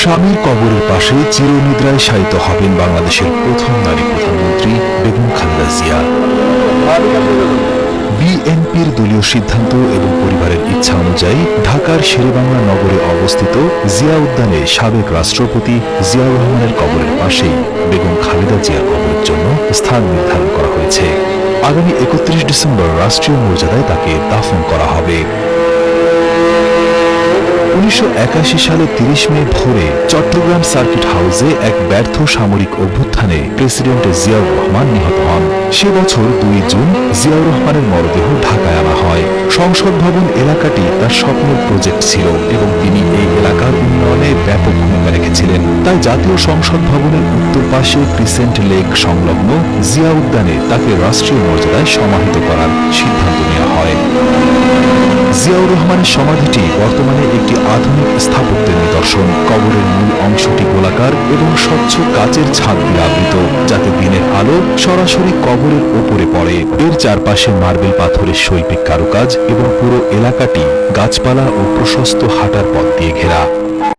স্বামীর কবরের পাশে চিরনিদ্রায় শায়িত হবেন বাংলাদেশের প্রথম নারী প্রধানমন্ত্রী বেগম খালেদা জিয়া। বিএনপির দলীয় সিদ্ধান্ত এবং পরিবারের ইচ্ছা অনুযায়ী ঢাকার শেরেবাংলা নগরে অবস্থিত জিয়া উদ্যানে সাবেক রাষ্ট্রপতি জিয়াউর রহমানের কবরের পাশেই বেগম খালেদা জিয়ার কবরের জন্য স্থান নির্ধারণ করা হয়েছে। আগামী ৩১ ডিসেম্বর রাষ্ট্রীয় মর্যাদায় তাকে দাফন করা হবে। ১৯৮১ সালে ৩০ মে ভোরে চট্টগ্রাম সার্কিট হাউসে এক ব্যর্থ সামরিক অভ্যুত্থানে প্রেসিডেন্ট জিয়াউর রহমান নিহত হন। সে বছর ২ জুন জিয়াউর রহমানের মরদেহ ঢাকায় আনা হয়। সংসদ ভবন এলাকাটি তার স্বপ্নের প্রজেক্ট ছিল এবং তিনি এই এলাকার উন্নয়নে ব্যাপক ভূমিকা রেখেছিলেন। তাই জাতীয় সংসদ ভবনের উত্তর পাশে ক্রিসেন্ট লেক সংলগ্ন জিয়া উদ্যানে তাকে রাষ্ট্রীয় মর্যাদায় সমাহিত করার সিদ্ধান্ত নেওয়া হয়। জিয়াউর রহমানের সমাধিটি বর্তমানে একটি আধুনিক স্থাপত্যের নিদর্শন। কবরের মূল অংশটি গোলাকার এবং স্বচ্ছ কাচের ছাদ দিয়ে আবৃত, যাতে দিনের আলো সরাসরি কবরের ওপরে পড়ে। এর চারপাশে মার্বেল পাথরের শৈল্পিক কারুকাজ এবং পুরো এলাকাটি গাছপালা ও প্রশস্ত হাঁটার পথ দিয়ে ঘেরা।